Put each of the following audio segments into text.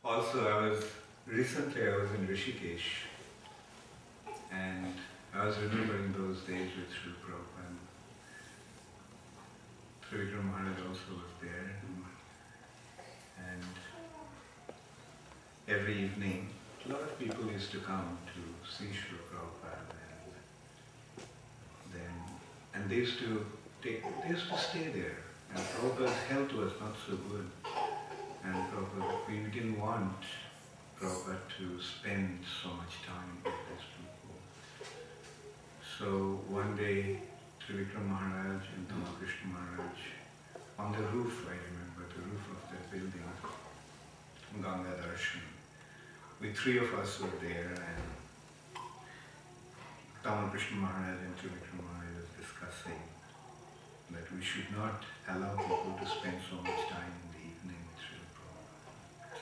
Also, recently I was in Rishikesh, and I was remembering those days with Srila Prabhupada. Guru Maharaj also was there, and every evening a lot of people used to come to see Srila Prabhupada, and they used to stay there. And Prabhupada's health was not so good, and we didn't want Prabhupada to spend so much time with these people. So one day, Srila Maharaj and Krishna Maharaj, on the roof, I remember, the roof of that building, Ganga Darshan, we three of us were there, and Krishna Maharaj and Srila Maharaj was discussing that we should not allow people to spend so much time in the evening with Srila Prabhupada.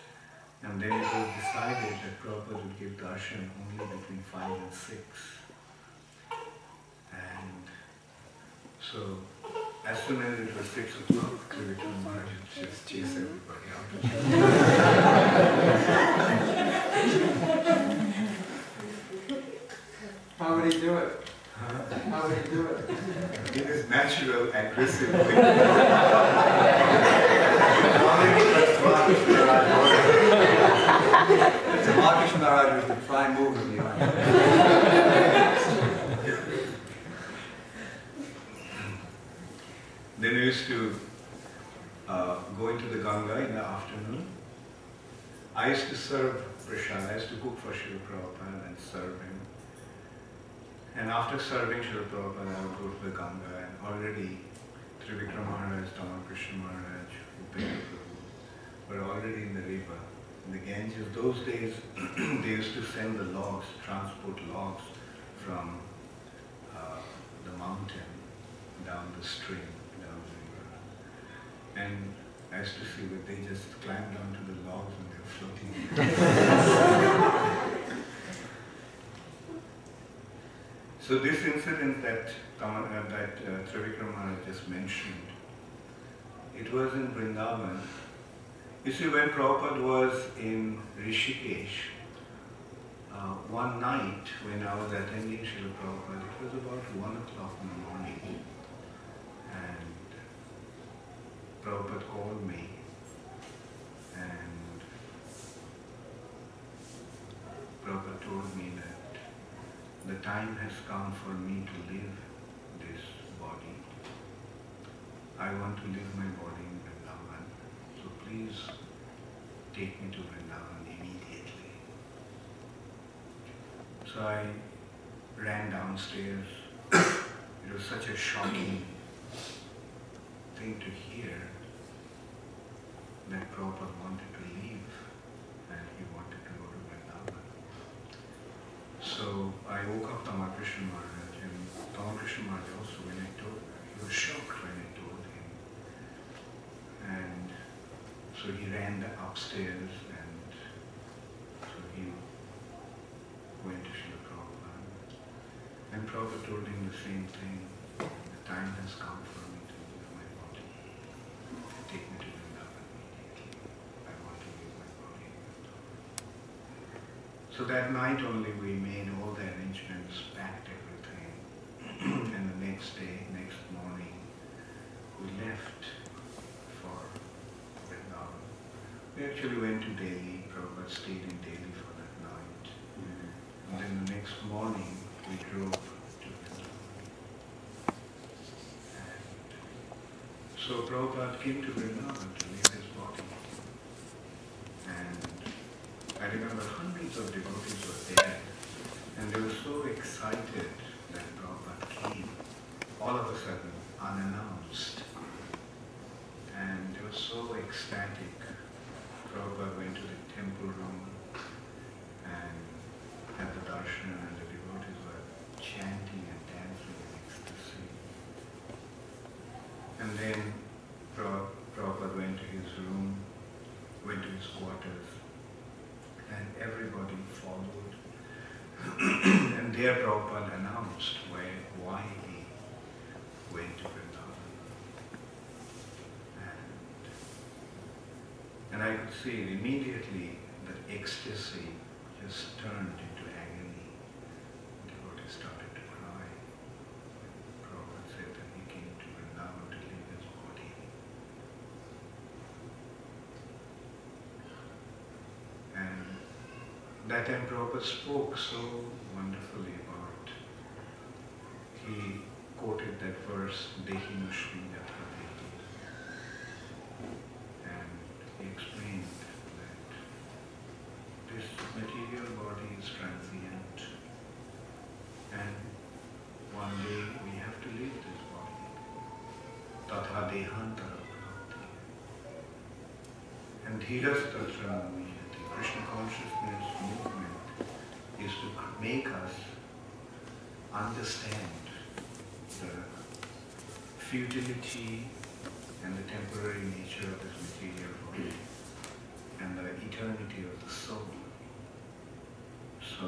And then it was decided that Prabhupada would give darshan only between 5 and 6. And so, as soon as it was 6 o'clock, Srila Maharaj would just chase everybody out. How would he do it? How would he do it? In his natural, aggressive way. H.H Maharaj was the prime mover behind it. Then we used to go into the Ganga in the afternoon. I used to serve prasad. I used to cook for Srila Prabhupada and serve him. And after serving Srila Prabhupada, I would go to the Ganga, and already Srila Maharaj, Krishna Maharaj, Upendra Prabhu were already in the river, in the Ganges. Those days, they used to send the logs, transport logs from the mountain down the stream, down the river. And I used to see that they just climbed onto the logs and they were floating. So this incident that Trivikram Maharaj just mentioned, it was in Vrindavan. You see, when Prabhupada was in Rishikesh, one night when I was attending Srila Prabhupada, it was about 1 o'clock in the morning, and Prabhupada called me, and Prabhupada told me that the time has come for me to leave this body. I want to leave my body in Vrindavan, so please take me to Vrindavan immediately. So I ran downstairs. It was such a shocking thing to hear that Prabhupada wanted to leave and he wanted to go to Vrindavan. So I woke up Krishna Maharaj, and Krishna Maharaj also, when I told him, he was shocked when I told him. And so he ran upstairs, and so he went to Srila Prabhupada. And Prabhupada told him the same thing. The time has come for me to leave my body. Take me to Vrindavan immediately. I want to leave my body. So that night only we made all the arrangements, packed everything, and the next day, next morning, we left for Vrindavan. We actually went to Delhi. Prabhupada stayed in Delhi for that night. And then the next morning, we drove to Vrindavan. And so Prabhupada came to Vrindavan to leave his body. And I remember hundreds of devotees were there, and they were so excited that Prabhupada came, all of a sudden, unannounced. And they were so ecstatic. Prabhupada went to the temple room and had the darshan, and the devotees were chanting and dancing in ecstasy. And then Prabhupada went to his room, went to his quarters, and everybody followed. And there Prabhupada announced why he went to Vrindavan. And I could see immediately the ecstasy just turned into agony. The devotee started to cry. Prabhupada said that he came to Vrindavan to leave his body. And that time Prabhupada spoke so wonderfully about, he quoted that verse, Dehi Nushmi Yatra Dehi. And he explained that this material body is transient and one day we have to leave this body. Tatha dehantara prapti. And Dhiras tatra muyati. Krishna consciousness movement is to make us understand the futility and the temporary nature of this material body and the eternity of the soul. So,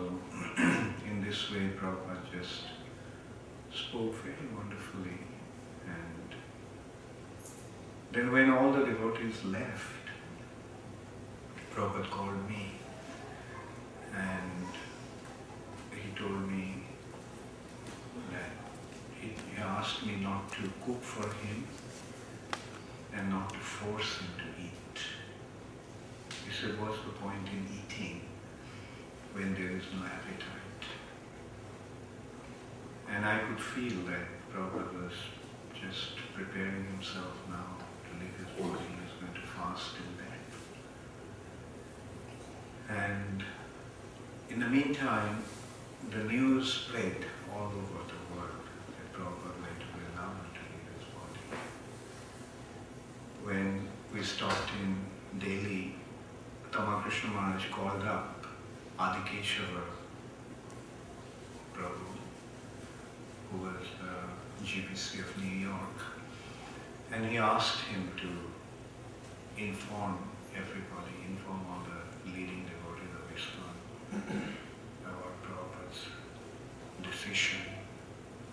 in this way, Prabhupada just spoke very wonderfully. And then when all the devotees left, Prabhupada called me and he told me that he asked me not to cook for him and not to force him to eat. He said, what's the point in eating when there is no appetite? And I could feel that Prabhupada was just preparing himself now to leave his body. He was going to fast till then. And in the meantime, the news spread all over the world that Prabhupada went to Vrindavan to leave his body. When we stopped in Delhi, Krishna Maharaj called up Adikeshava Prabhu, who was the GPC of New York, and he asked him to inform everybody, inform all the leading devotees of ISKCON about Prabhupada's decision